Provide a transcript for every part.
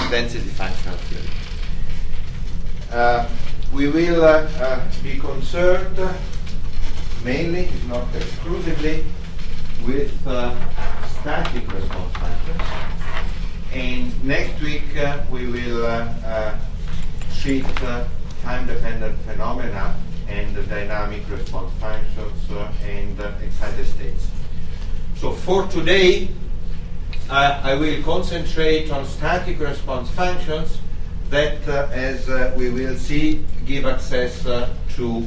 density functional theory. We will be concerned mainly, if not exclusively, with static response functions. And next week we will treat time-dependent phenomena and dynamic response functions and excited states. So for today, I will concentrate on static response functions that, as we will see, give access to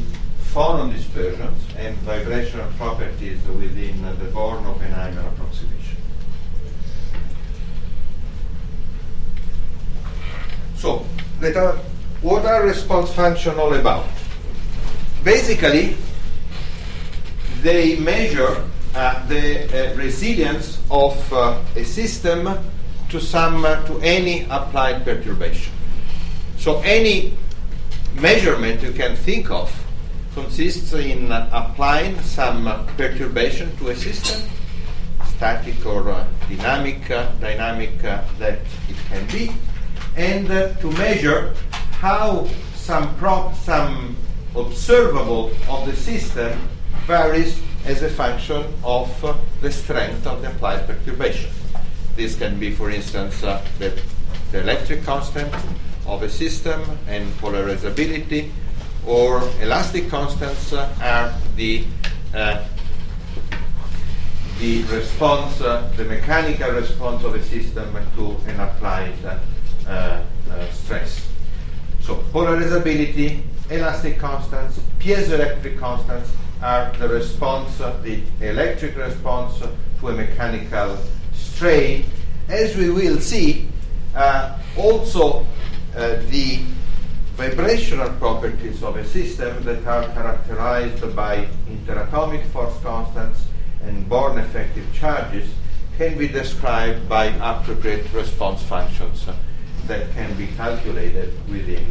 phonon dispersions and vibrational properties within the Born-Oppenheimer approximation. So, what are response functions all about? Basically, they measure the resilience of a system to any applied perturbation. So any measurement you can think of consists in applying some perturbation to a system, static or dynamic that it can be, and to measure how some observable of the system varies as a function of the strength of the applied perturbation. This can be, for instance, the electric constant of a system and polarizability, or elastic constants are the response, the mechanical response of a system to an applied stress. So polarizability, elastic constants, piezoelectric constants are the response, the electric response to a mechanical strain. As we will see, also the vibrational properties of a system that are characterized by interatomic force constants and Born effective charges can be described by appropriate response functions that can be calculated within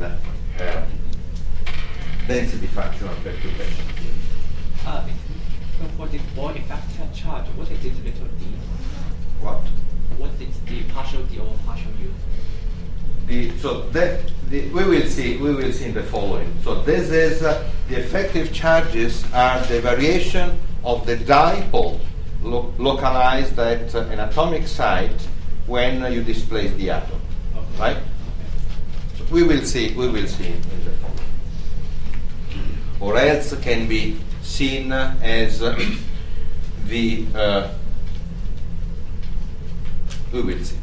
density functional perturbation theory. For the Born effective charge, what is it little d? What? What is the partial d or partial u? We will see in the following. So this is the effective charges are the variation of the dipole localized at an atomic site when you displace the atom, okay. Right? So we will see in the following. Or else can be seen as the we will see.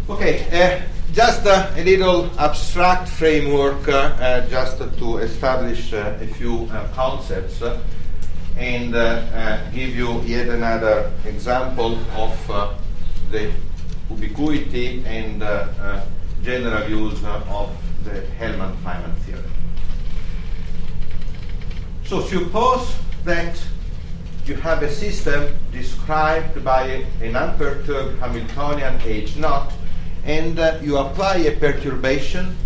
Okay, just a little abstract framework just to establish a few concepts and give you yet another example of the ubiquity and general use of the Hellman-Feynman theorem. So suppose that you have a system described by an unperturbed Hamiltonian H0, and you apply a perturbation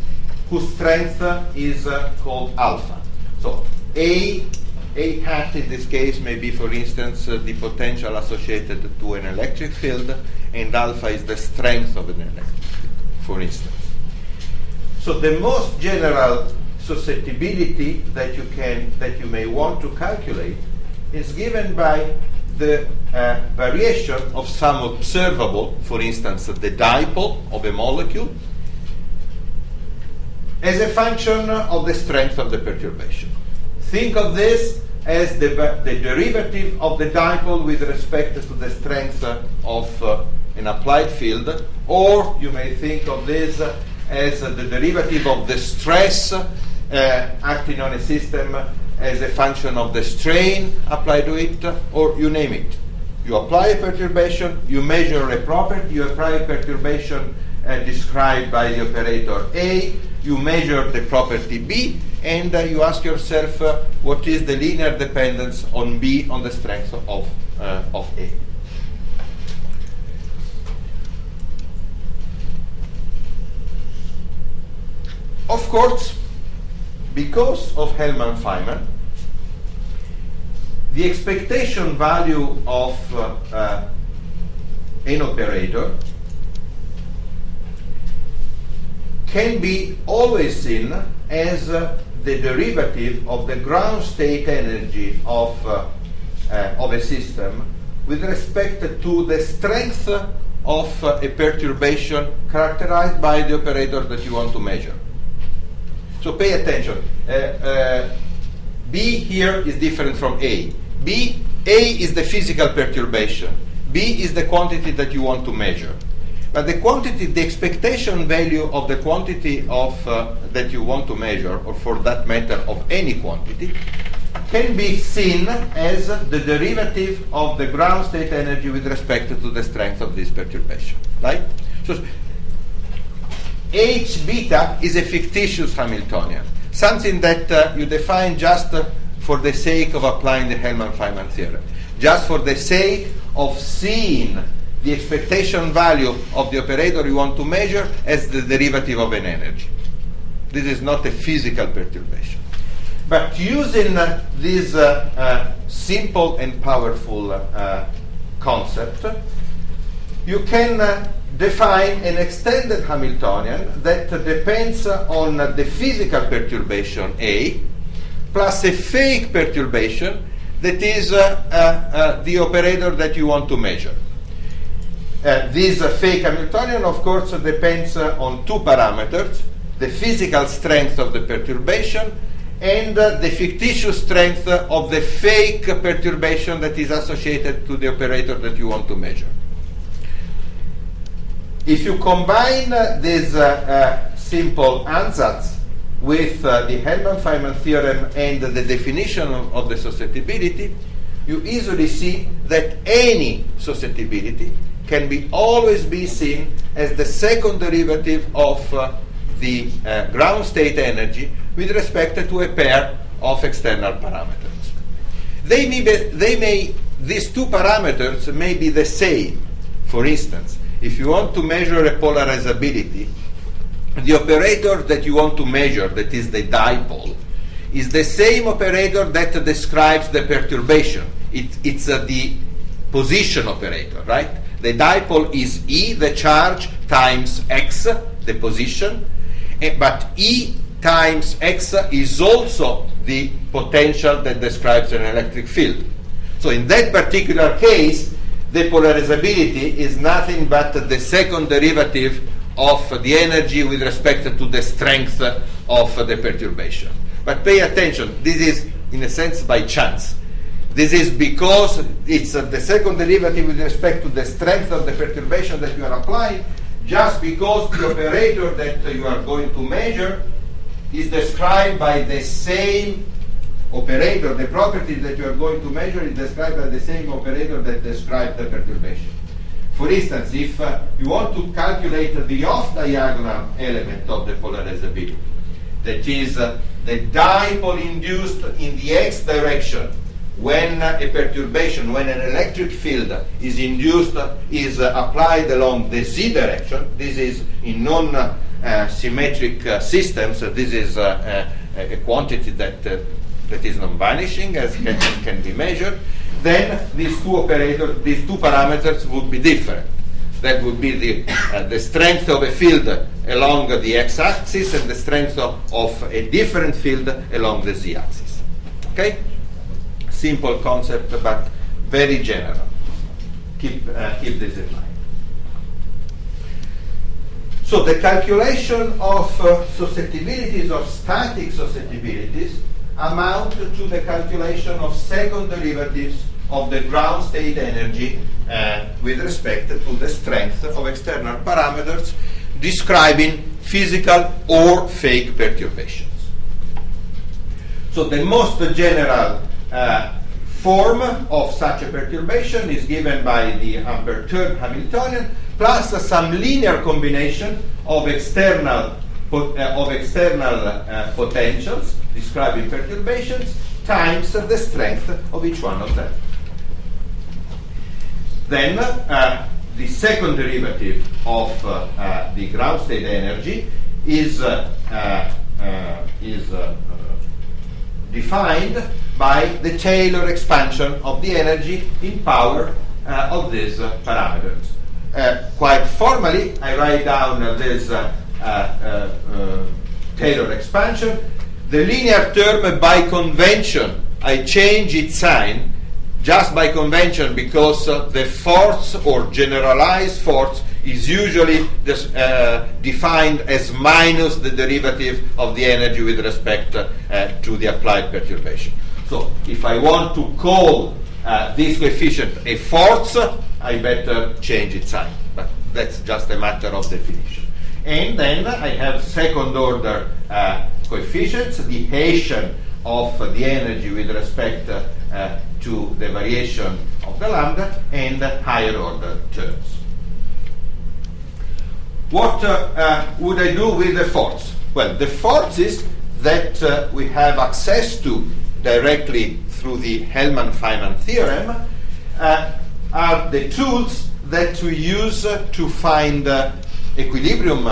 whose strength is called alpha. So A hat in this case may be, for instance, the potential associated to an electric field, and alpha is the strength of an electric field, for instance. So the most general susceptibility that you may want to calculate is given by the variation of some observable, for instance, the dipole of a molecule, as a function of the strength of the perturbation. Think of this as the derivative of the dipole with respect to the strength of an applied field, or you may think of this as the derivative of the stress acting on a system as a function of the strain applied to it, or you name it. You apply a perturbation, you measure a property, you apply a perturbation described by the operator A, you measure the property B, and you ask yourself what is the linear dependence on B on the strength of A. Of course, because of Hellman-Feynman, the expectation value of an operator can be always seen as the derivative of the ground state energy of a system with respect to the strength of a perturbation characterized by the operator that you want to measure. So pay attention. B here is different from A. A is the physical perturbation. B is the quantity that you want to measure. But the quantity, the expectation value of the quantity of that you want to measure, or for that matter of any quantity, can be seen as the derivative of the ground state energy with respect to the strength of this perturbation. Right? So H beta is a fictitious Hamiltonian, something that you define just for the sake of applying the Hellman-Feynman theorem, just for the sake of seeing the expectation value of the operator you want to measure as the derivative of an energy. This is not a physical perturbation. But using this simple and powerful concept, you can define an extended Hamiltonian that depends on the physical perturbation A plus a fake perturbation that is the operator that you want to measure. This fake Hamiltonian, of course, depends on two parameters: the physical strength of the perturbation and the fictitious strength of the fake perturbation that is associated to the operator that you want to measure. If you combine this simple ansatz with the Hellman-Feynman theorem and the definition of the susceptibility, you easily see that any susceptibility can always be seen as the second derivative of the ground state energy with respect to a pair of external parameters. These two parameters may be the same. For instance, if you want to measure a polarizability, the operator that you want to measure, that is the dipole, is the same operator that describes the perturbation. It's the position operator, right? The dipole is E, the charge, times x, the position, but E times x is also the potential that describes an electric field. So in that particular case, the polarizability is nothing but the second derivative of the energy with respect to the strength of the perturbation. But pay attention, this is in a sense by chance. This is because it's the second derivative with respect to the strength of the perturbation that you are applying, just because the operator that you are going to measure is described by the same operator. The property that you are going to measure is described by the same operator that describes the perturbation. For instance, if you want to calculate the off-diagonal element of the polarizability, that is the dipole induced in the x direction when a perturbation, when an electric field is induced, is applied along the z direction. This is in non-symmetric systems. This is a quantity that is non-vanishing, as can be measured. Then these two operators, these two parameters would be different. That would be the strength of a field along the x-axis and the strength of a different field along the z-axis. Okay? Simple concept, but very general. Keep this in mind. So the calculation of susceptibilities, of static susceptibilities, amount to the calculation of second derivatives of the ground state energy with respect to the strength of external parameters describing physical or fake perturbations. So the most general form of such a perturbation is given by the unperturbed Hamiltonian plus some linear combination of external potentials describing perturbations times the strength of each one of them. Then the second derivative of the ground state energy is defined by the Taylor expansion of the energy in power of these parameters. Quite formally, I write down this Taylor expansion. The linear term, by convention, I change its sign just by convention, because the force or generalized force is usually defined as minus the derivative of the energy with respect to the applied perturbation. So if I want to call this coefficient a force, I better change its sign. But that's just a matter of definition. And then I have second order coefficients, the Hessian of the energy with respect to the variation of the lambda, and higher order terms. What would I do with the force? Well, the forces that we have access to directly through the Hellman-Feynman theorem are the tools that we use to find equilibrium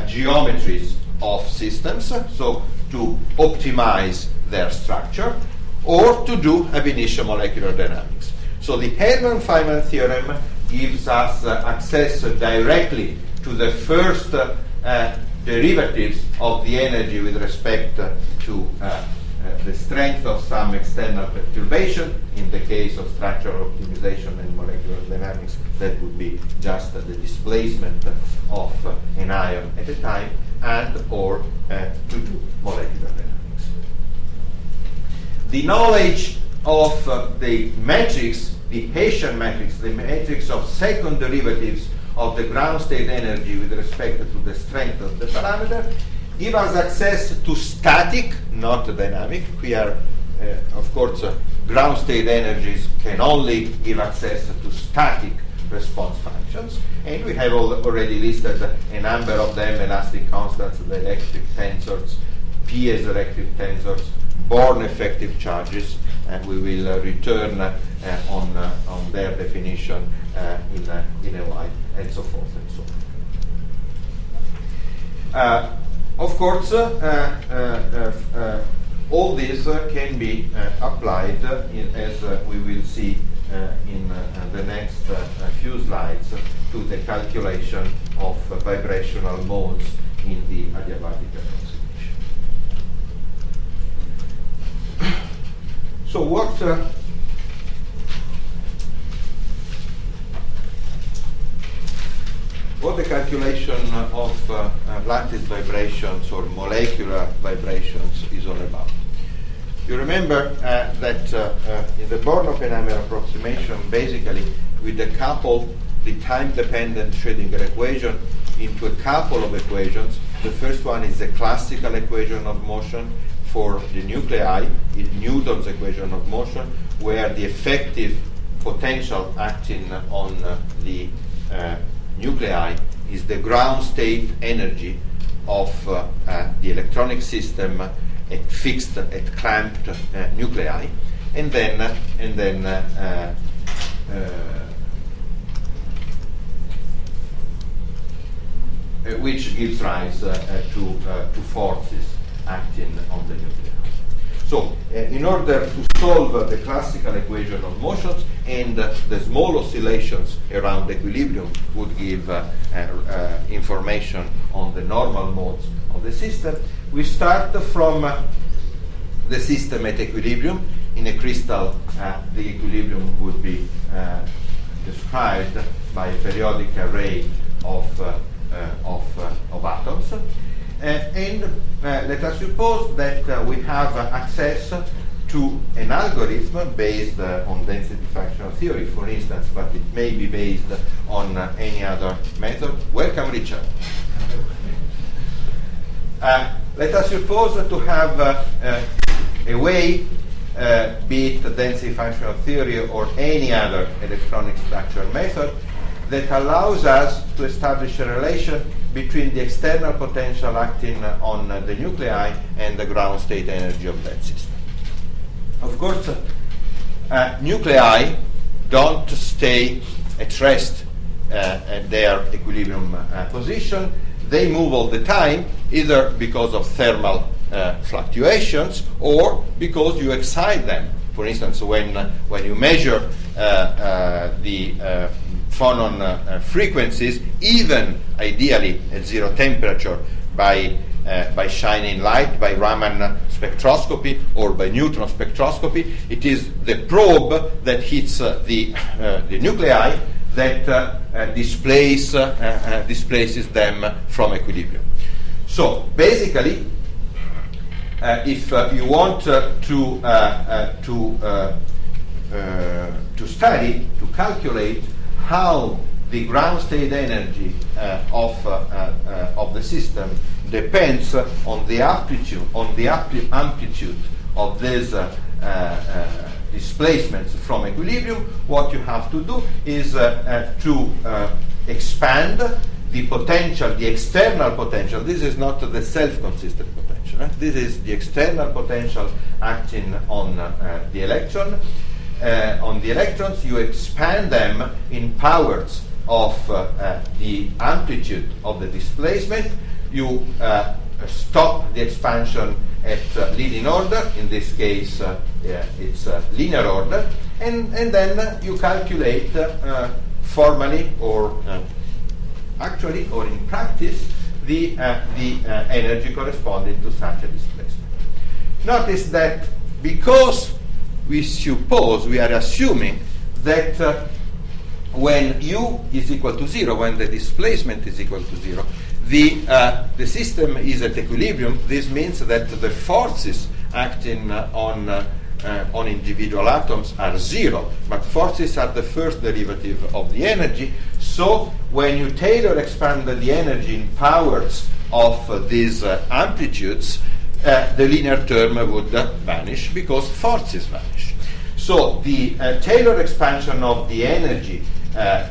geometries of systems, so to optimize their structure, or to do ab initio molecular dynamics. So the Hellman-Feynman theorem gives us access directly to the first derivatives of the energy with respect to the strength of some external perturbation. In the case of structural optimization and molecular dynamics, that would be just the displacement of an ion at a time, and or to do molecular dynamics. The knowledge of the matrix, the Hessian matrix, the matrix of second derivatives of the ground state energy with respect to the strength of the parameter, give us access to static, not dynamic. We are, of course, ground state energies can only give access to static response functions, and we have already listed a number of them: elastic constants, the electric tensors, piezoelectric tensors, Born effective charges, and we will return on their definition in a while, and so forth and so on. Of course, all this can be applied, as we will see in the next few slides, to the calculation of vibrational modes in the adiabatic approximation. So what the calculation of lattice vibrations or molecular vibrations is all about? You remember that in the Born-Oppenheimer approximation, basically we decouple the time-dependent Schrödinger equation into a couple of equations. The first one is the classical equation of motion for the nuclei, is Newton's equation of motion, where the effective potential acting on the nuclei is the ground state energy of the electronic system at fixed, at clamped nuclei, and then which gives rise to forces acting on the nuclei. So, in order to solve the classical equation of motions, and the small oscillations around equilibrium would give information on the normal modes of the system, we start from the system at equilibrium. In a crystal, the equilibrium would be described by a periodic array of atoms. And let us suppose that we have access to an algorithm based on density functional theory, for instance, but it may be based on any other method. Welcome, Richard. Let us suppose to have a way, be it density functional theory or any other electronic structure method, that allows us to establish a relation between the external potential acting on the nuclei and the ground state energy of that system. Of course, nuclei don't stay at rest at their equilibrium position. They move all the time, either because of thermal fluctuations, or because you excite them. For instance, when you measure the phonon frequencies, even ideally at zero temperature, by shining light, by Raman spectroscopy or by neutron spectroscopy, it is the probe that hits the nuclei that displaces them from equilibrium. So basically, if you want to study, to calculate how the ground state energy of the system depends on the amplitude of these displacements from equilibrium, what you have to do is to expand the potential, the external potential. This is not the self-consistent potential. This is the external potential acting on the electron. On the electrons, you expand them in powers of the amplitude of the displacement. You stop the expansion at leading order. In this case, it's linear order, and then you calculate formally or actually or in practice the energy corresponding to such a displacement. Notice that because we are assuming that when u is equal to 0, when the displacement is equal to 0, the system is at equilibrium. This means that the forces acting on individual atoms are 0, but forces are the first derivative of the energy. So when you Taylor expand the energy in powers of these amplitudes, the linear term would vanish because forces vanish. So the Taylor expansion of the energy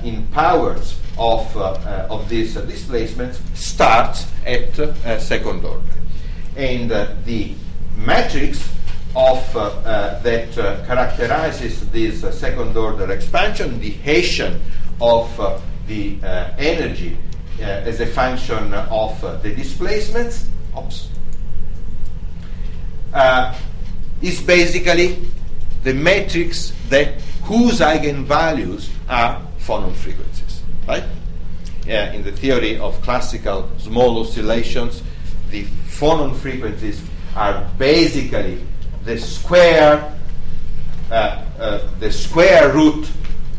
in powers of these displacements starts at second order, and the matrix of that characterizes this second order expansion, the Hessian of the energy as a function of the displacements, is basically the matrix whose eigenvalues are phonon frequencies, right? In the theory of classical small oscillations, the phonon frequencies are basically the square root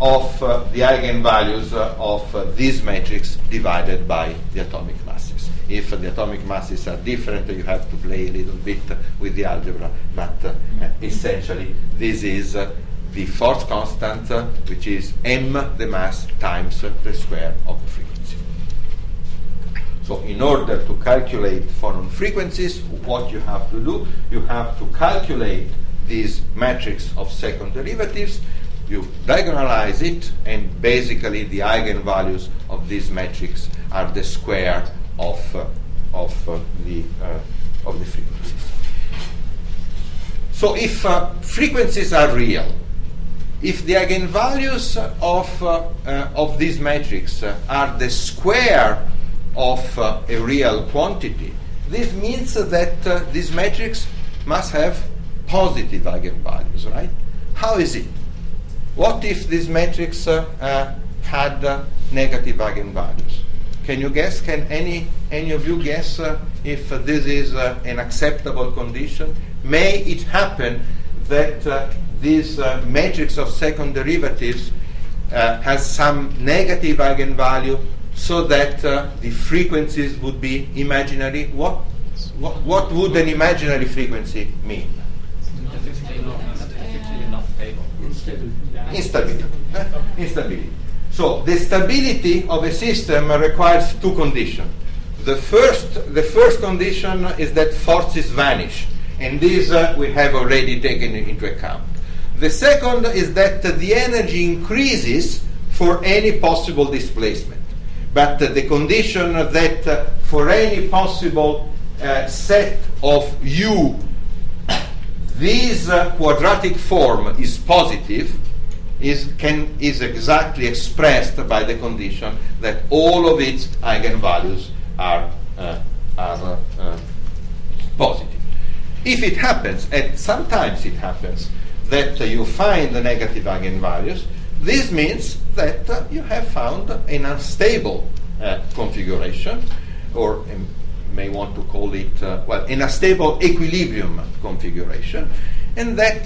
of the eigenvalues of this matrix divided by the atomic masses. If the atomic masses are different, you have to play a little bit with the algebra, but essentially this is the force constant, which is m, the mass, times the square of the frequency. So in order to calculate phonon frequencies, what you have to do, you have to calculate this matrix of second derivatives, you diagonalize it, and basically the eigenvalues of this matrix are the square of the frequencies. So if frequencies are real, if the eigenvalues of this matrix are the square of a real quantity, this means that this matrix must have positive eigenvalues, right? How is it? What if this matrix had negative eigenvalues? Can you guess? Can any of you guess if this is an acceptable condition? May it happen that this matrix of second derivatives has some negative eigenvalue, so that the frequencies would be imaginary? What would an imaginary frequency mean? Instability. So the stability of a system requires two conditions. The first condition is that forces vanish, and this we have already taken into account. The second is that the energy increases for any possible displacement. But the condition that for any possible set of u, this quadratic form is positive, is exactly expressed by the condition that all of its eigenvalues are positive. If it happens, and sometimes it happens, that you find the negative eigenvalues, this means that you have found an unstable configuration, or may want to call it, an unstable equilibrium configuration, and that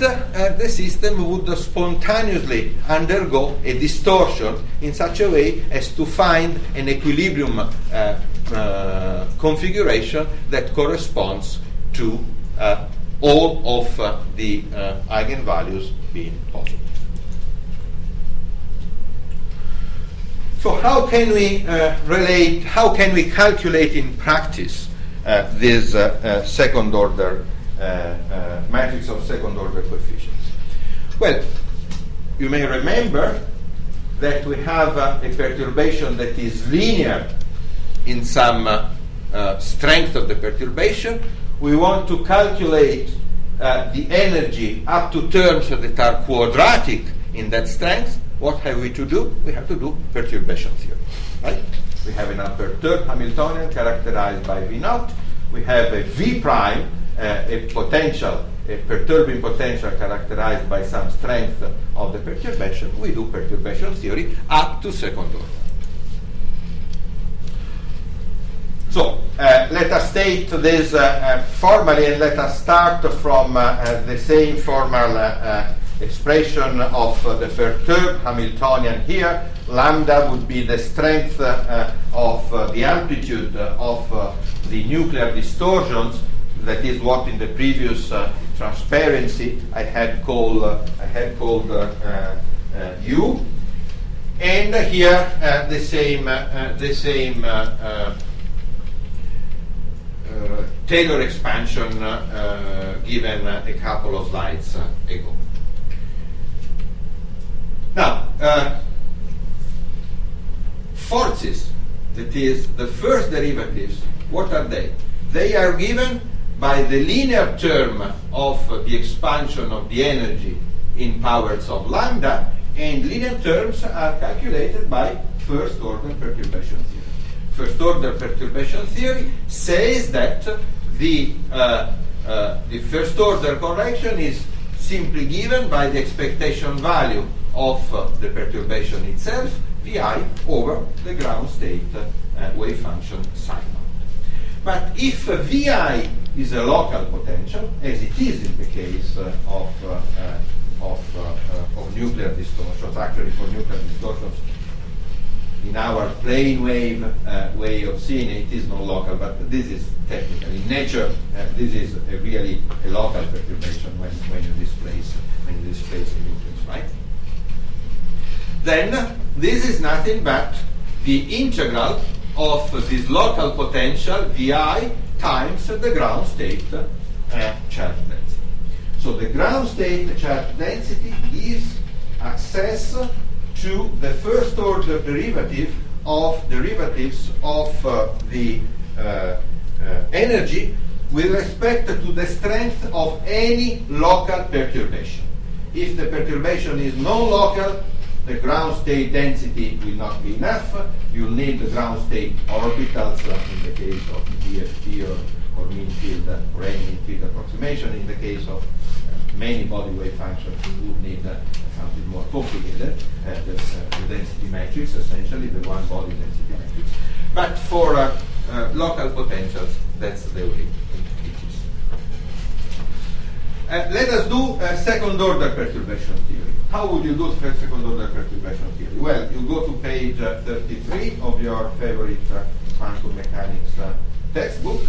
the system would spontaneously undergo a distortion in such a way as to find an equilibrium configuration that corresponds to all of the eigenvalues being positive. So how can we how can we calculate in practice this second order matrix of second order coefficients? Well, you may remember that we have a perturbation that is linear in some strength of the perturbation. We want to calculate the energy up to terms that are quadratic in that strength. What have we to do? We have to do perturbation theory, right? We have an unperturbed Hamiltonian characterized by V naught. We have a V prime, a perturbing potential characterized by some strength of the perturbation. We do perturbation theory up to second order. So let us state this formally, and let us start from the same formal expression of the perturbed Hamiltonian here. Lambda would be the strength of the amplitude of the nuclear distortions. That is what in the previous transparency I had called U, and here the same Taylor expansion given a couple of slides ago. Now, forces, that is the first derivatives, what are they? They are given by the linear term of the expansion of the energy in powers of lambda, and linear terms are calculated by first order perturbation theory. First order perturbation theory says that the first order correction is simply given by the expectation value of the perturbation itself, Vi over the ground state wave function psi naught. But if Vi is a local potential, as it is in the case of nuclear distortions, actually for nuclear distortions, in our plane wave way of seeing it is not local, but this is technical. In nature, this is really a local perturbation when you displace the nucleus, right? Then this is nothing but the integral of this local potential Vi times the ground state charge density. So the ground state charge density gives access to the first order derivatives of the energy with respect to the strength of any local perturbation. If the perturbation is non-local, the ground state density will not be enough. You'll need the ground state orbitals in the case of DFPT or mean field or any mean field approximation. In the case of many body wave functions, you would need something more complicated, the density matrix, essentially the one body density matrix. But for local potentials, that's the way it is. Let us do second order perturbation theory. How would you do second order perturbation theory? Well, you go to page 33 of your favorite quantum mechanics textbook,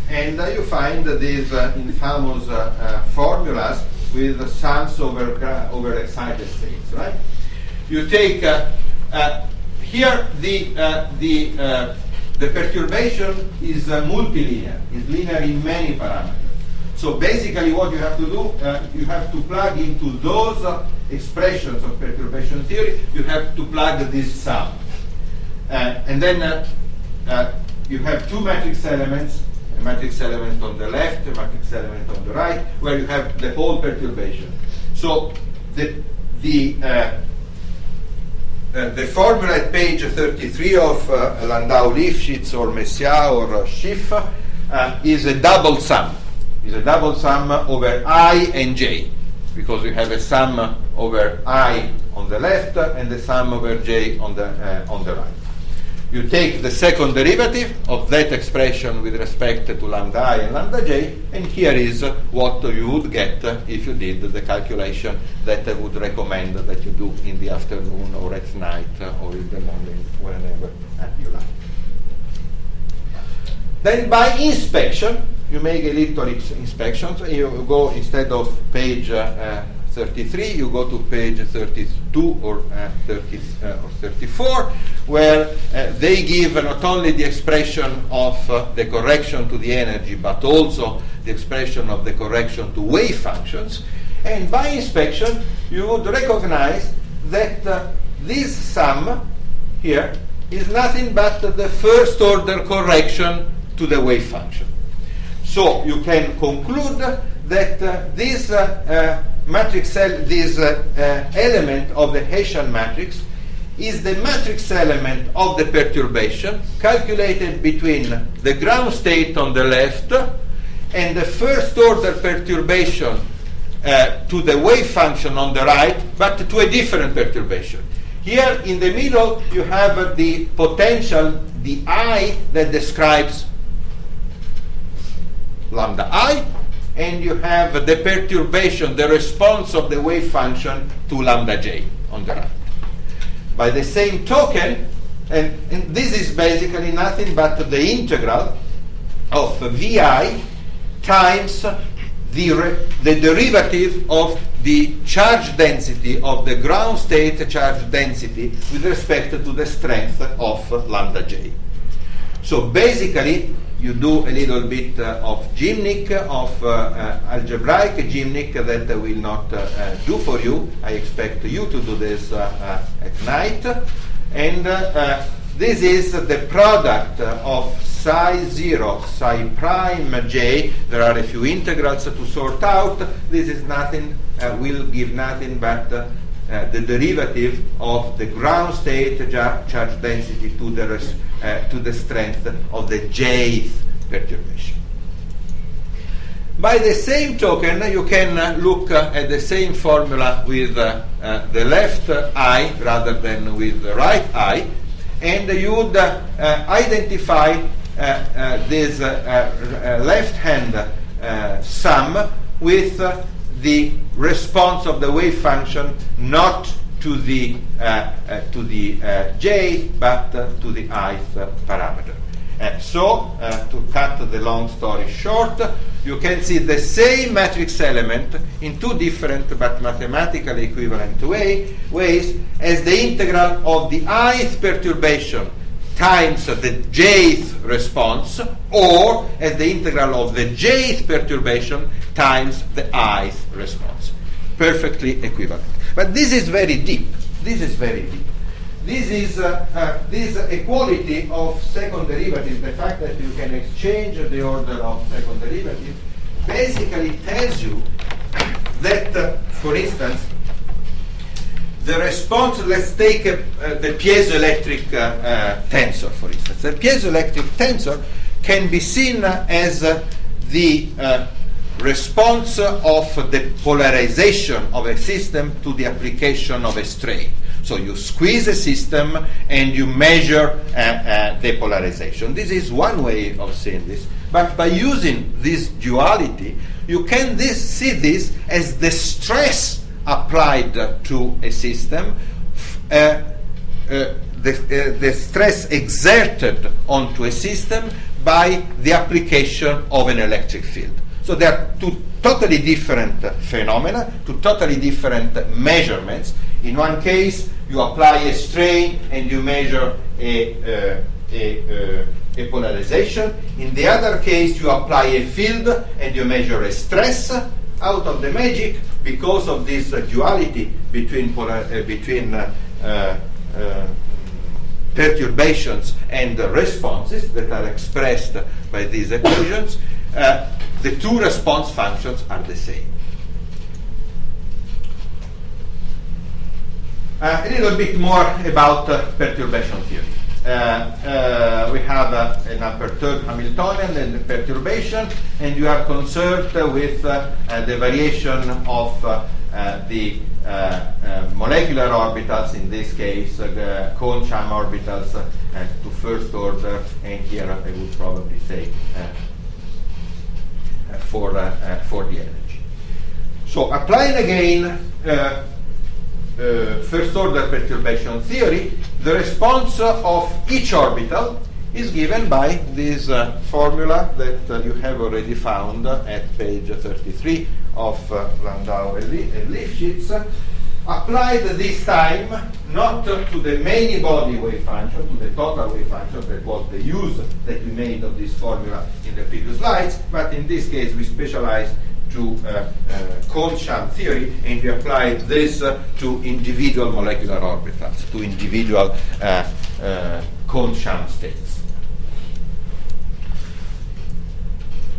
and you find these infamous formulas with sums over excited states, right? You take here the perturbation is multilinear, is linear in many parameters. So basically, what you have to do, you have to plug into those expressions of perturbation theory. You have to plug this sum, and then you have two matrix elements. A matrix element on the left, a matrix element on the right, where you have the whole perturbation. So the formula at page 33 of Landau-Lifshitz or Messier or Schiff is a double sum. is a double sum over I and j, because you have a sum over I on the left and the sum over j on the right. You take the second derivative of that expression with respect to lambda I and lambda j, and here is what you would get if you did the calculation that I would recommend that you do in the afternoon or at night or in the morning, whenever you like. Then by inspection, you make a little inspection. So you go, instead of page 33, you go to page 32 or 34, where they give not only the expression of the correction to the energy, but also the expression of the correction to wave functions. And by inspection, you would recognize that this sum here is nothing but the first order correction to the wave function. So you can conclude that this matrix this element of the Hessian matrix is the matrix element of the perturbation calculated between the ground state on the left and the first order perturbation to the wave function on the right, but to a different perturbation. Here in the middle you have the potential, the I that describes lambda I, and you have the perturbation, the response of the wave function to lambda j on the right. By the same token, and this is basically nothing but the integral of Vi times the derivative of the charge density of the ground state charge density with respect to the strength of lambda j. So basically, you do a little bit of gymnic, of algebraic gymnic that I will not do for you. I expect you to do this at night. And this is the product of psi 0, psi prime j. There are a few integrals to sort out. This is nothing, will give nothing but the derivative of the ground state charge density to the strength of the jth perturbation. By the same token, you can look at the same formula with the left eye rather than with the right eye, and you would identify this left hand sum with the response of the wave function not to the j but to the ith parameter. So to cut the long story short, you can see the same matrix element in two different but mathematically equivalent ways as the integral of the ith perturbation times the jth response, or as the integral of the jth perturbation times the ith response. Perfectly equivalent. But this is very deep. This is very deep. This is this equality of second derivatives, the fact that you can exchange the order of second derivative, basically tells you that, for instance, the response, let's take the piezoelectric tensor, for instance. The piezoelectric tensor can be seen as the response of the polarization of a system to the application of a strain. So you squeeze a system and you measure the polarization. This is one way of seeing this. But by using this duality, you can see this as the stress applied to a system, the stress exerted onto a system by the application of an electric field. So there are two totally different phenomena, two totally different measurements. In one case, you apply a strain and you measure a polarization. In the other case, you apply a field and you measure a stress. Out of the magic, because of this duality between perturbations and responses that are expressed by these equations, the two response functions are the same. A little bit more about perturbation theory. we have an unperturbed Hamiltonian and the perturbation, and you are concerned with the variation of the molecular orbitals, in this case cone-sham orbitals to first order, and here I would probably say for the energy. So applying again first order perturbation theory, the response of each orbital is given by this formula that you have already found at page 33 of Landau and Lifshitz, applied this time not to the many body wave function, to the total wave function, that was the use that we made of this formula in the previous slides, but in this case we specialized to cone-sham theory, and we applied this to individual molecular orbitals, to individual cone-sham states.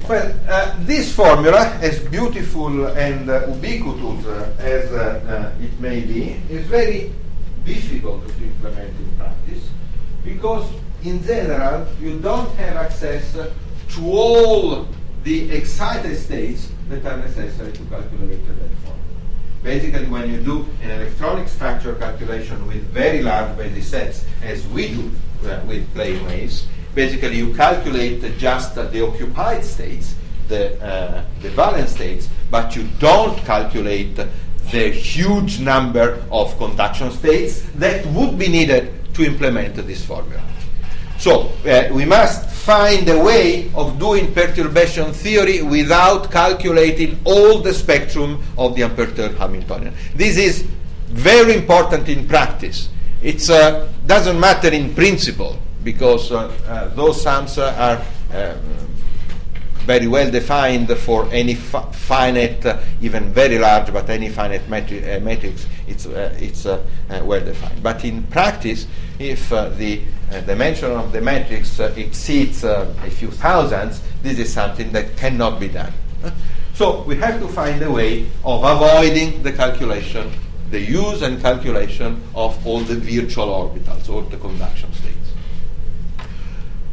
Well, this formula, as beautiful and ubiquitous as it may be, is very difficult to implement in practice, because in general you don't have access to all the excited states that are necessary to calculate that formula. Basically, when you do an electronic structure calculation with very large basis sets, as we do with plane waves, basically you calculate just the occupied states, the valence states, but you don't calculate the huge number of conduction states that would be needed to implement this formula. So we must find a way of doing perturbation theory without calculating all the spectrum of the unperturbed Hamiltonian. This is very important in practice. It doesn't matter in principle, because those sums are very well defined for any finite, even very large, but any finite matrix, it's well defined. But in practice, if the dimension of the matrix exceeds a few thousands, this is something that cannot be done. So we have to find a way of avoiding the calculation, the use and calculation of all the virtual orbitals, or the conduction states.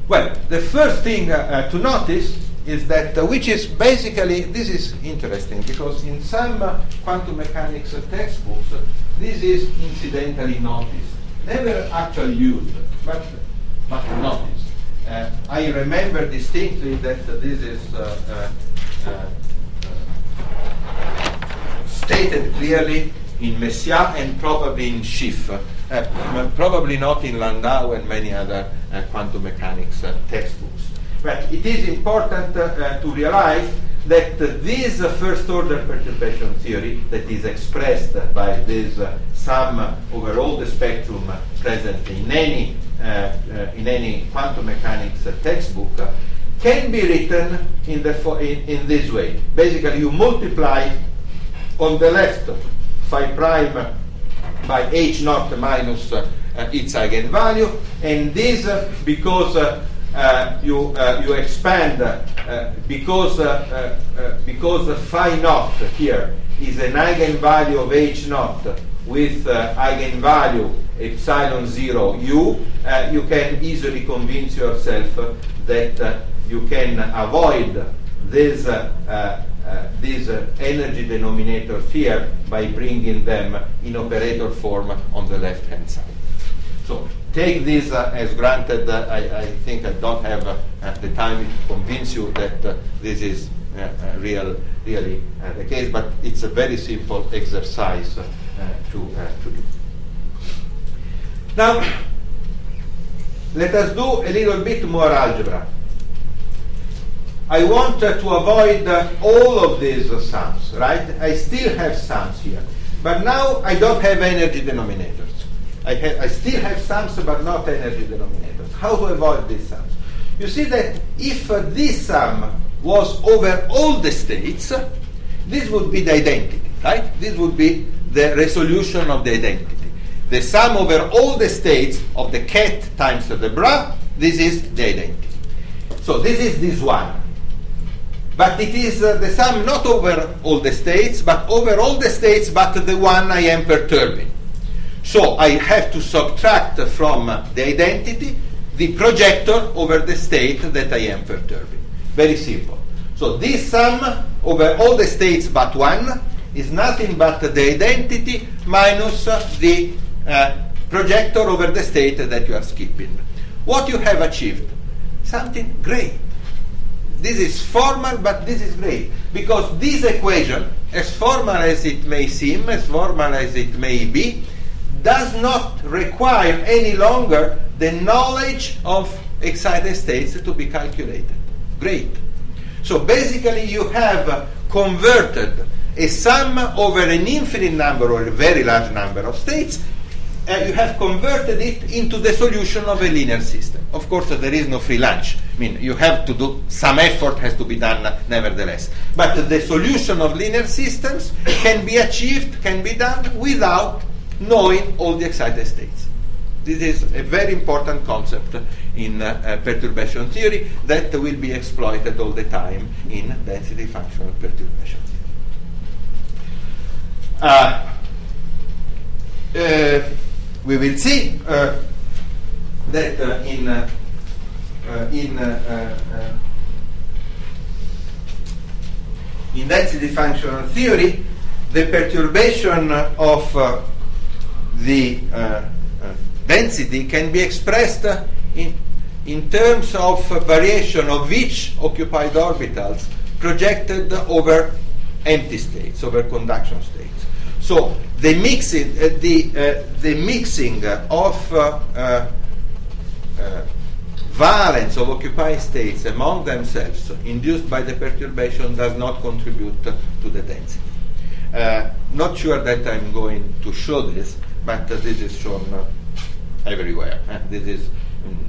Well, the first thing to notice is that, which is basically, this is interesting, because in some quantum mechanics textbooks, this is incidentally noticed. Never actually used, but noticed. I remember distinctly that this is stated clearly in Messiaen and probably in Schiff, probably not in Landau and many other quantum mechanics textbooks. But it is important to realize that this first order perturbation theory that is expressed by this sum over all the spectrum present in any quantum mechanics textbook can be written in this way. Basically, you multiply on the left phi prime by h naught minus its eigenvalue, and this because you expand because phi naught here is an eigenvalue of h naught with eigenvalue epsilon 0 u, you can easily convince yourself that you can avoid these energy denominators here by bringing them in operator form on the left hand side. So take this as granted. I think I don't have the time to convince you that this is really the case, but it's a very simple exercise to do. Now, let us do a little bit more algebra. I want to avoid all of these sums, right? I still have sums here, but now I don't have energy denominators. I still have sums, but not energy denominators. How to avoid these sums? You see that if this sum was over all the states, this would be the identity, right? This would be the resolution of the identity. The sum over all the states of the ket times the bra, this is the identity. So this is this one. But it is the sum not over all the states, but over all the states, but the one I am perturbing. So I have to subtract from the identity the projector over the state that I am perturbing. Very simple. So this sum over all the states but one is nothing but the identity minus the projector over the state that you are skipping. What you have achieved? Something great. This is formal, but this is great. Because this equation, as formal as it may seem, as formal as it may be, does not require any longer the knowledge of excited states to be calculated. Great. So basically you have converted a sum over an infinite number or a very large number of states, you have converted it into the solution of a linear system. Of course, there is no free lunch. I mean, you have to do, some effort has to be done nevertheless. But the solution of linear systems can be achieved, can be done without knowing all the excited states. This is a very important concept in perturbation theory that will be exploited all the time in density functional perturbation theory. We will see that in density functional theory, the perturbation of the density can be expressed in terms of variation of each occupied orbitals projected over empty states, over conduction states. So the mixing, the mixing of valence of occupied states among themselves induced by the perturbation does not contribute to the density. Not sure that I'm going to show this, but this is shown everywhere. This is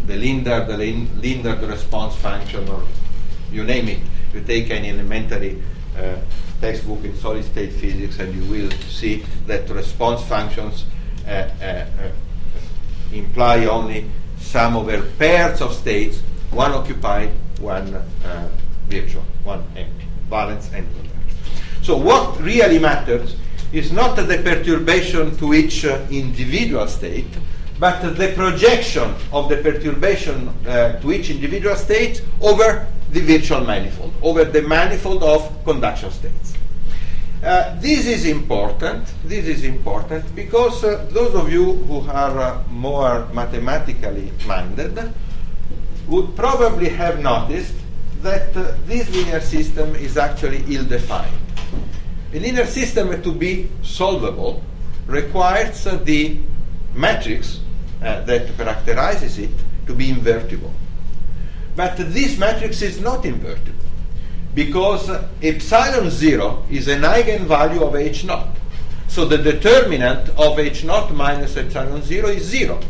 the Lindard response function, or you name it. You take any elementary textbook in solid state physics and you will see that response functions imply only sum over pairs of states, one occupied, one virtual, one empty, valence and convergence. So what really matters is not the perturbation to each individual state, but the projection of the perturbation to each individual state over the virtual manifold, over the manifold of conduction states. This is important. This is important because those of you who are more mathematically minded would probably have noticed that this linear system is actually ill-defined. A linear system to be solvable requires the matrix that characterizes it to be invertible. But this matrix is not invertible because epsilon 0 is an eigenvalue of H naught. So the determinant of H naught minus epsilon 0 is 0.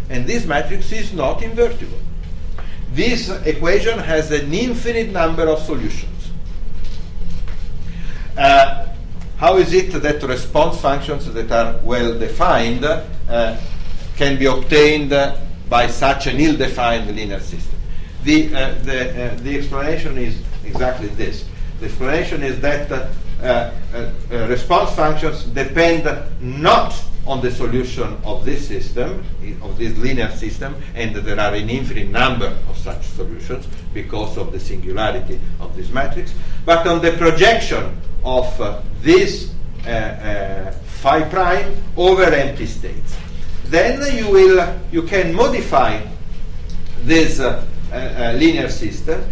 And this matrix is not invertible. This equation has an infinite number of solutions. How is it that response functions that are well defined can be obtained by such an ill-defined linear system? The explanation is exactly this. The explanation is that response functions depend not on the solution of this system, of this linear system, and there are an infinite number of such solutions because of the singularity of this matrix, but on the projection of this phi prime over empty states. Then you can modify this linear system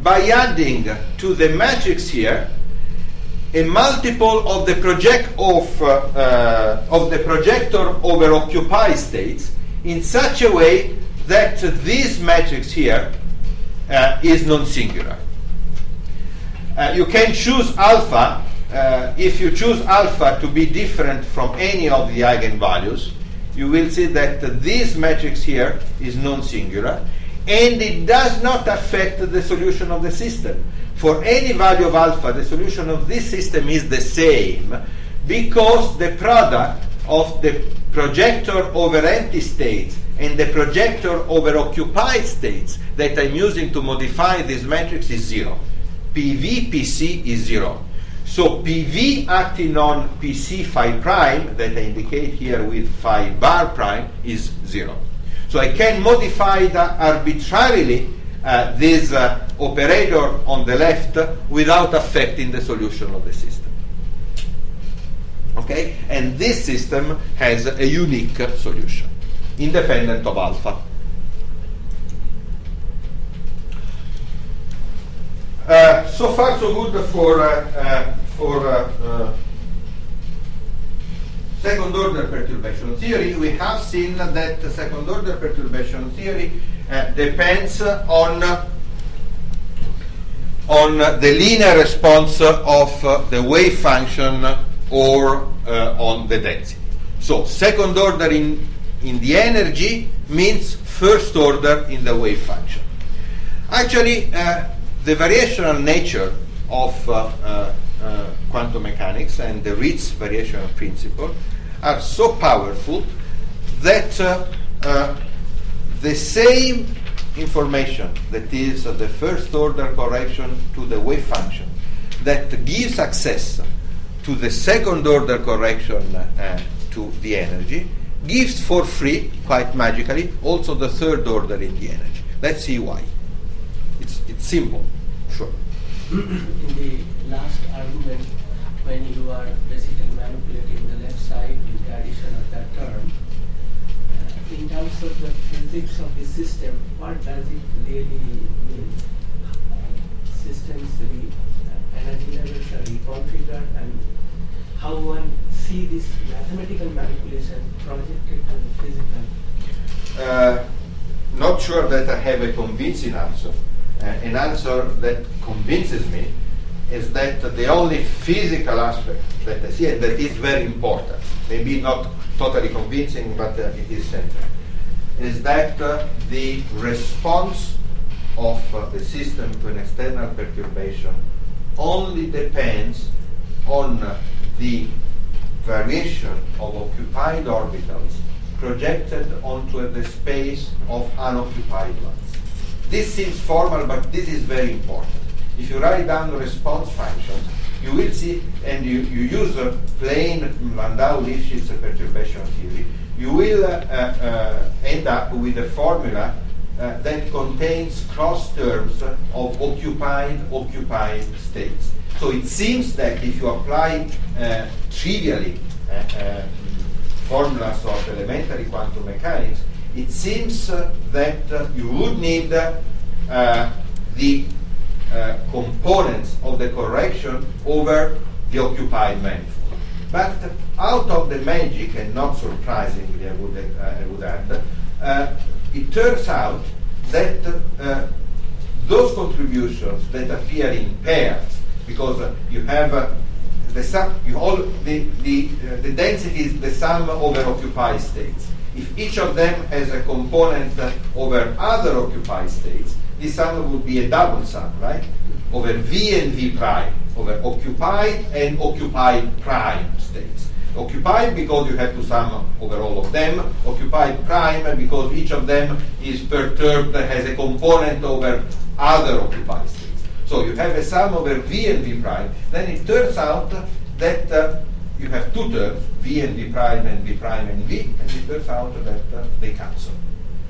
by adding to the matrix here a multiple of the projector over occupied states in such a way that this matrix here is non-singular. You can choose alpha. If you choose alpha to be different from any of the eigenvalues, you will see that this matrix here is non-singular, and it does not affect the solution of the system. For any value of alpha, the solution of this system is the same because the product of the projector over empty states and the projector over occupied states that I'm using to modify this matrix is 0. PV, PC is 0. So PV acting on PC phi prime, that I indicate here with phi bar prime, is 0. So I can modify arbitrarily this operator on the left without affecting the solution of the system. Okay? And this system has a unique solution, independent of alpha. So far, so good for second-order perturbation theory. We have seen that second-order perturbation theory depends on the linear response of the wave function or on the density. So second order in the energy means first order in the wave function. Actually, the variational nature of quantum mechanics and the Ritz variational principle are so powerful that the same information that is the first order correction to the wave function that gives access to the second order correction to the energy gives for free, quite magically, also the third order in the energy. Let's see why. It's simple, sure. In the last argument, when you are basically manipulating the left side with the addition of that term, in terms of the physics of the system, what does it really mean? Systems, energy levels are reconfigured, and how one see this mathematical manipulation projected to the physical? Not sure that I have a convincing answer. An answer that convinces me is that the only physical aspect that I see, and that is very important, maybe not totally convincing, but it is central, is that the response of the system to an external perturbation only depends on the variation of occupied orbitals projected onto the space of unoccupied ones. This seems formal, but this is very important. If you write down the response functions, you will see, and you use a plain Landau-Lifshitz perturbation theory, you will end up with a formula that contains cross terms of occupied states. So it seems that if you apply trivially formulas of elementary quantum mechanics, it seems that you would need the components of the correction over the occupied manifold. But out of the magic, and not surprisingly, I would add, it turns out that those contributions that appear in pairs, because you have the sum, the density is the sum over occupied states. If each of them has a component over other occupied states, this sum would be a double sum, right? Over V and V prime, over occupied and occupied prime states. Occupied because you have to sum over all of them, occupied prime because each of them is perturbed, has a component over other occupied states. So you have a sum over V and V prime, then it turns out that you have two terms, V and V prime and V prime and V, and it turns out that they cancel.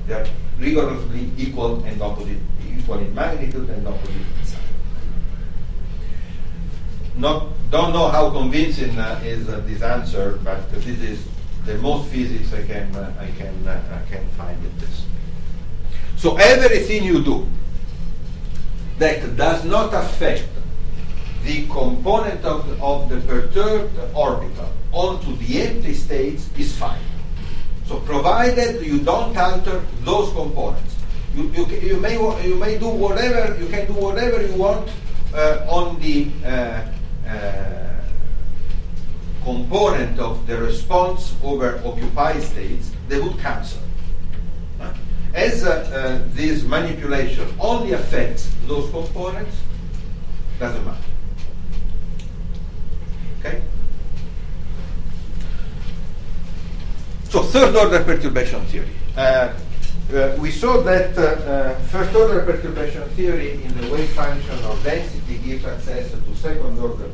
They are rigorously equal and opposite, equal in magnitude and opposite in sign. Don't know how convincing is this answer, but this is the most physics I can find in this. So everything you do that does not affect the component of the perturbed orbital onto the empty states is fine. So provided you don't alter those components, you may do whatever you can do whatever you want on the component of the response over occupied states, they would cancel. As this manipulation only affects those components, doesn't matter. Okay? So third order perturbation theory. We saw that first order perturbation theory in the wave function of density gives access to second order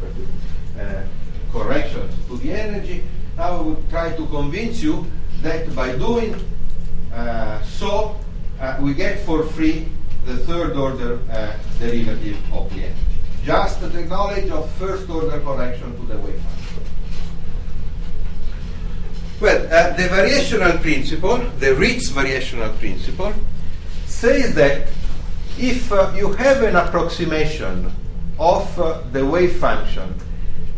corrections to the energy. Now I would try to convince you that by doing So we get for free the third order derivative of the energy. Just the knowledge of first order correction to the wave function. Well, the variational principle, the Ritz variational principle, says that if you have an approximation of the wave function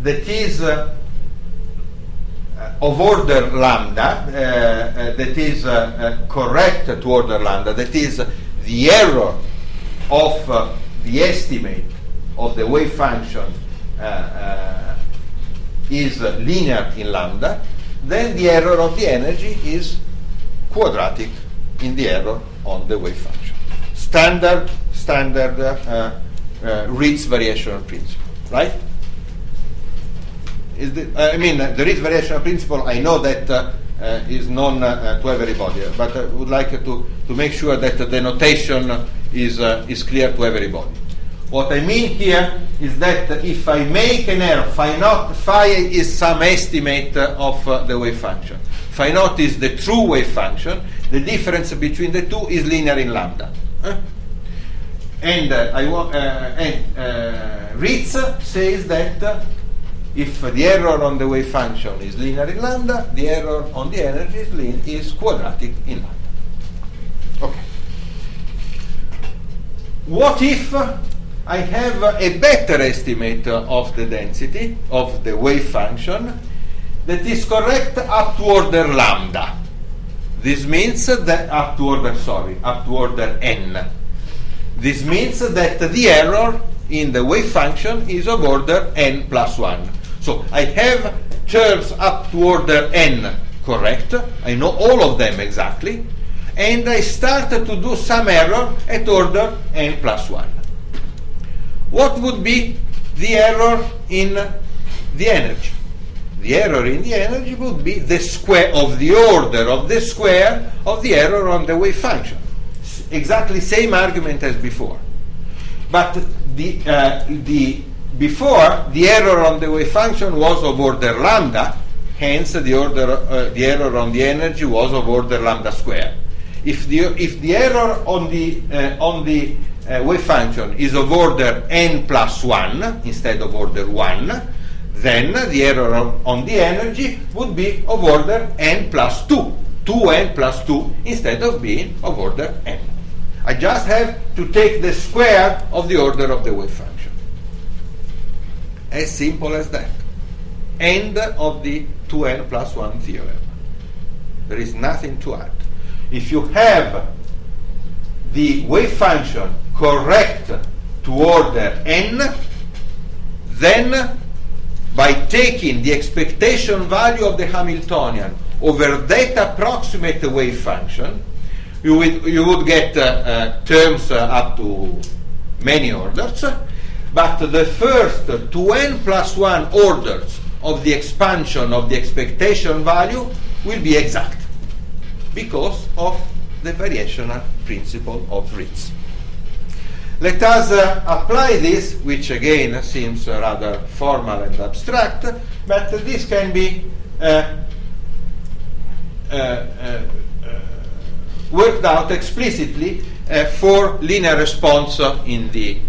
that is of order lambda, that is correct to order lambda, that is the error of the estimate of the wave function is linear in lambda, then the error of the energy is quadratic in the error on the wave function. Standard Ritz variational principle, right? The Ritz variational principle, I know that is known to everybody, but I would like to make sure that the notation is clear to everybody. What I mean here is that if I make an error, phi is some estimate of the wave function. Phi naught is the true wave function. The difference between the two is linear in lambda. And Ritz says that if the error on the wave function is linear in lambda, the error on the energy is quadratic in lambda. Okay. What if I have a better estimate of the density of the wave function that is correct up to order lambda? This means that up to order n. This means that the error in the wave function is of order n plus 1. So I have terms up to order n correct. I know all of them exactly. And I start to do some error at order n plus 1. What would be the error in the energy? The error in the energy would be the square of the order of the square of the error on the wave function. Exactly same argument as before. But before, the error on the wave function was of order lambda, hence the error on the energy was of order lambda square. If the error on the wave function is of order n plus 1 instead of order 1, then the error on the energy would be of order n plus 2, 2n plus 2 instead of being of order n. I just have to take the square of the order of the wave function. As simple as that. End of the 2n plus 1 theorem. There is nothing to add. If you have the wave function correct to order n, then by taking the expectation value of the Hamiltonian over that approximate wave function, you would get terms up to many orders, but the first 2n plus 1 orders of the expansion of the expectation value will be exact because of the variational principle of Ritz. Let us apply this, which again seems rather formal and abstract, but this can be worked out explicitly for linear response in the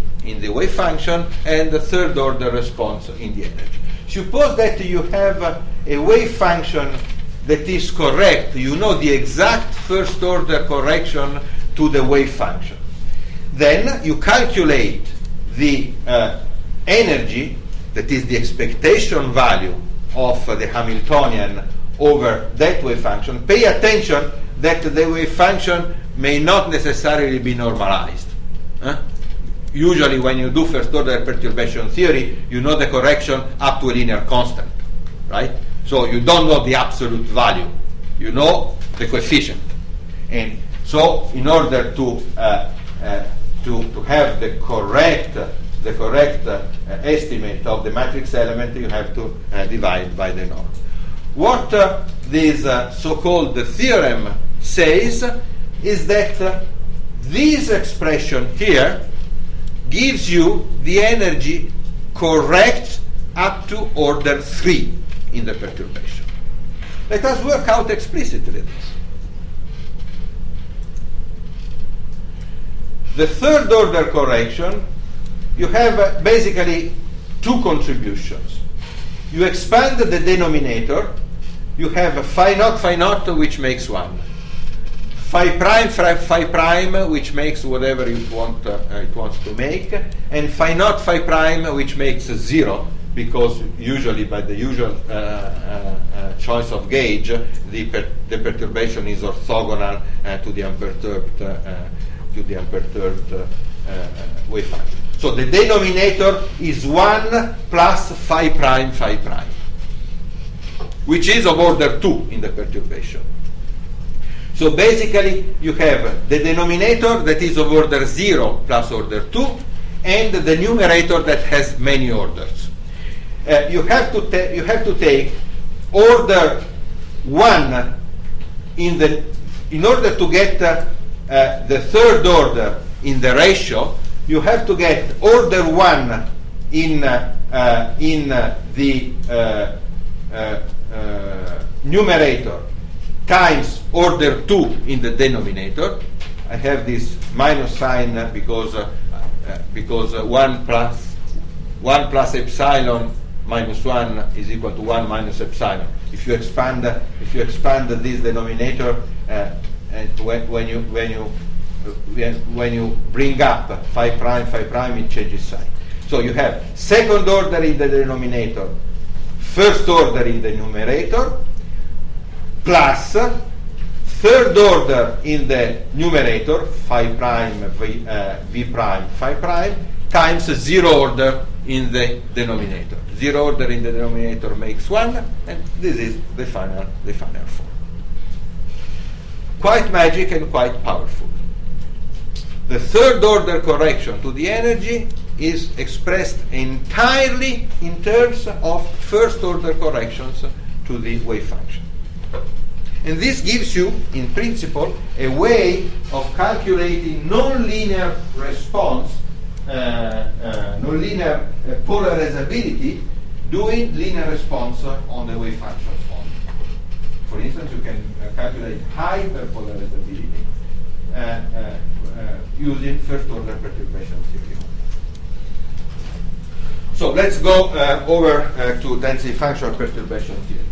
wave function and the third order response in the energy. Suppose that you have a wave function that is correct, you know the exact first order correction to the wave function. Then you calculate the energy, that is the expectation value of the Hamiltonian over that wave function. Pay attention that the wave function may not necessarily be normalized. Usually when you do first order perturbation theory, you know the correction up to a linear constant, right? So you don't know the absolute value, you know the coefficient. And so in order to have the correct estimate of the matrix element, you have to divide by the norm. What this so-called theorem says is that this expression here gives you the energy correct up to order 3 in the perturbation. Let us work out explicitly this. the third order correction, you have basically two contributions. You expand the denominator, you have phi naught, which makes 1. Phi prime, which makes whatever it wants to make, and phi prime, which makes 0, because usually by the usual choice of gauge, the perturbation is orthogonal to the unperturbed wave function. So the denominator is 1 plus phi prime, which is of order 2 in the perturbation. So basically, you have the denominator that is of order 0 plus order 2, and the numerator that has many orders. You have to take order 1 in order to get the third order in the ratio. You have to get order 1 in the numerator times order 2 in the denominator. I have this minus sign because 1 plus epsilon minus 1 is equal to 1 minus epsilon. If you expand this denominator, and when you bring up phi prime, it changes sign. So you have second order in the denominator, first order in the numerator, plus third order in the numerator, phi prime, v prime, phi prime, times 0 order in the denominator. 0 order in the denominator makes 1, and this is the final form. Quite magic and quite powerful. The third order correction to the energy is expressed entirely in terms of first order corrections to the wave function. And this gives you, in principle, a way of calculating nonlinear response, nonlinear polarizability, doing linear response on the wave functions only. For instance, you can calculate hyperpolarizability using first order perturbation theory. So let's go over to density functional perturbation theory.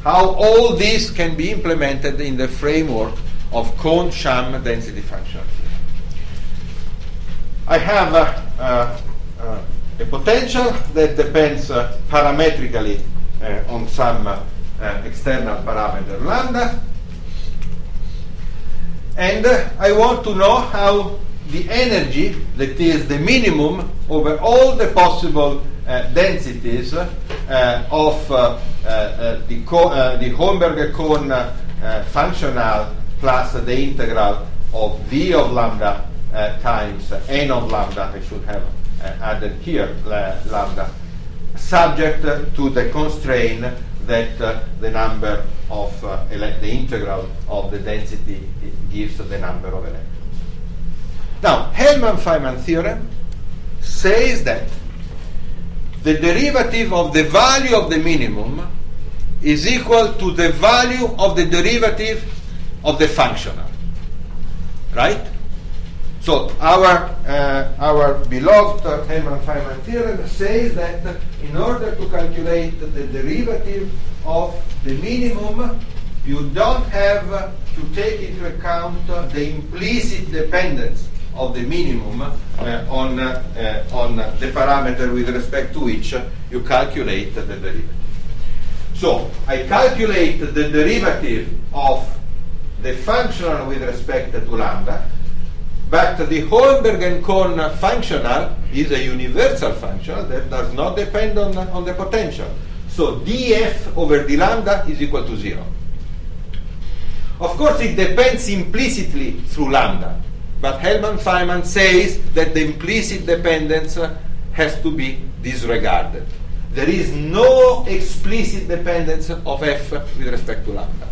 How all this can be implemented in the framework of Kohn-Sham density functional theory. I have a potential that depends parametrically on some external parameter lambda, and I want to know how the energy, that is the minimum over all the possible densities of the Homburger-Kohn functional plus the integral of v of lambda times n of lambda, I should have added here lambda, subject to the constraint that the number of the integral of the density gives the number of electrons. Now, Hellman-Feynman theorem says that the derivative of the value of the minimum is equal to the value of the derivative of the functional. Right? So our beloved Hellman-Feynman theorem says that in order to calculate the derivative of the minimum, you don't have to take into account the implicit dependence of the minimum on the parameter with respect to which you calculate the derivative. So I calculate the derivative of the functional with respect to lambda, but the Holmberg and Kohn functional is a universal functional that does not depend on the potential. So df over d lambda is equal to 0. Of course, it depends implicitly through lambda, but Hellman-Feynman says that the implicit dependence has to be disregarded. There is no explicit dependence of f with respect to lambda.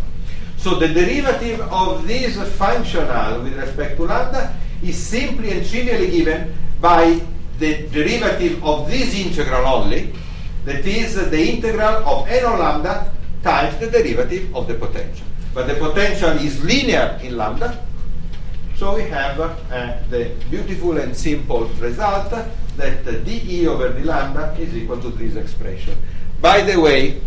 So the derivative of this functional with respect to lambda is simply and trivially given by the derivative of this integral only, that is the integral of n of lambda times the derivative of the potential. But the potential is linear in lambda, So we have the beautiful and simple result that dE over d lambda is equal to this expression. By the way,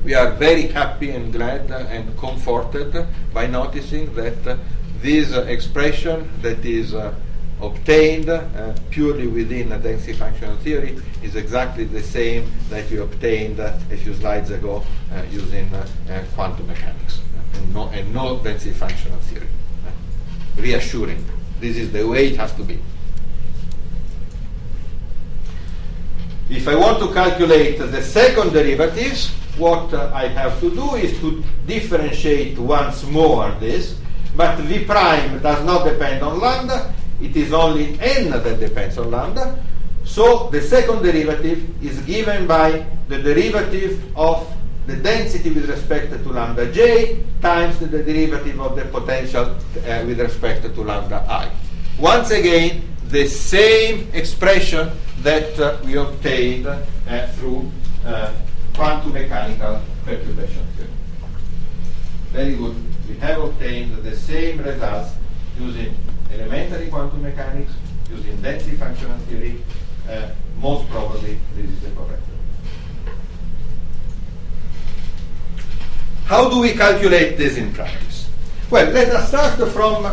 we are very happy and glad and comforted by noticing that this expression that is obtained purely within a density functional theory is exactly the same that we obtained a few slides ago using quantum mechanics and no density functional theory. Reassuring. This is the way it has to be. If I want to calculate the second derivatives, what I have to do is to differentiate once more this, but v prime does not depend on lambda, it is only n that depends on lambda, so the second derivative is given by the derivative of the density with respect to lambda j times the derivative of the potential with respect to lambda I. Once again, the same expression that we obtained through quantum mechanical perturbation theory. Very good. We have obtained the same results using elementary quantum mechanics, using density functional theory. Most probably this is the correct one. How do we calculate this in practice? Well, let us start from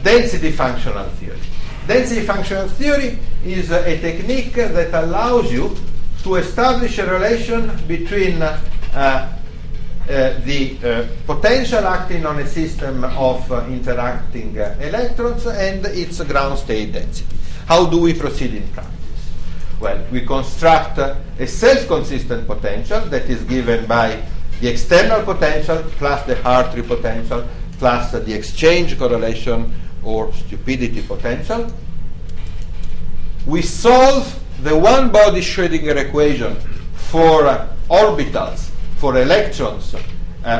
density functional theory. Density functional theory is a technique that allows you to establish a relation between the potential acting on a system of interacting electrons and its ground state density. How do we proceed in practice? Well, we construct a self-consistent potential that is given by the external potential plus the Hartree potential plus the exchange correlation or stupidity potential. We solve the one-body Schrödinger equation for orbitals, for electrons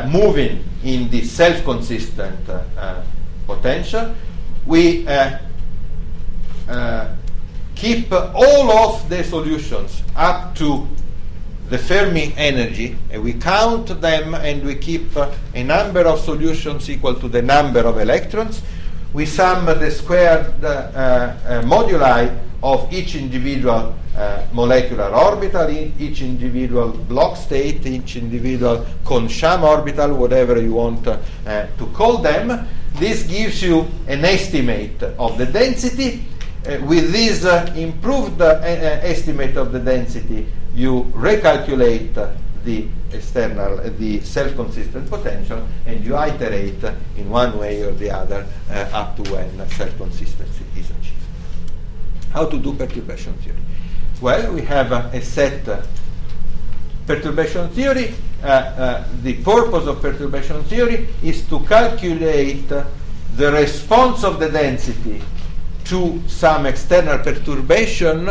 moving in the self-consistent potential. We keep all of the solutions up to the Fermi energy, and we count them, and we keep a number of solutions equal to the number of electrons. We sum the squared moduli of each individual molecular orbital, each individual block state, each individual Kohn-Sham orbital, whatever you want to call them. This gives you an estimate of the density. With this improved estimate of the density, you recalculate the self-consistent potential, and you iterate in one way or the other up to when self-consistency is achieved. How to do perturbation theory? Well, we have a set perturbation theory. The purpose of perturbation theory is to calculate the response of the density to some external perturbation,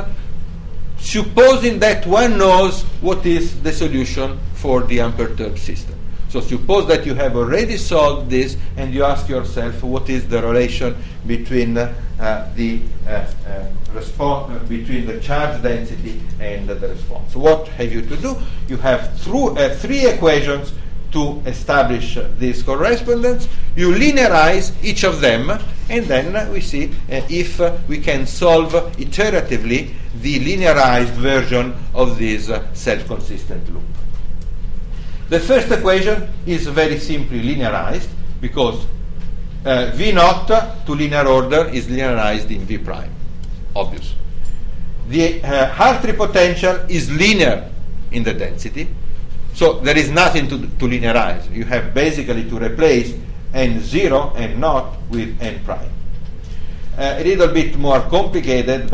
supposing that one knows what is the solution for the unperturbed system. So suppose that you have already solved this, and you ask yourself what is the relation between between the charge density and the response. What have you to do? You have three equations to establish this correspondence. You linearize each of them, and then we see if we can solve iteratively the linearized version of this self-consistent loop. The first equation is very simply linearized because V naught to linear order is linearized in V prime. Obvious. The Hartree potential is linear in the density, so there is nothing to linearize. You have basically to replace n0 and naught with n prime. A little bit more complicated.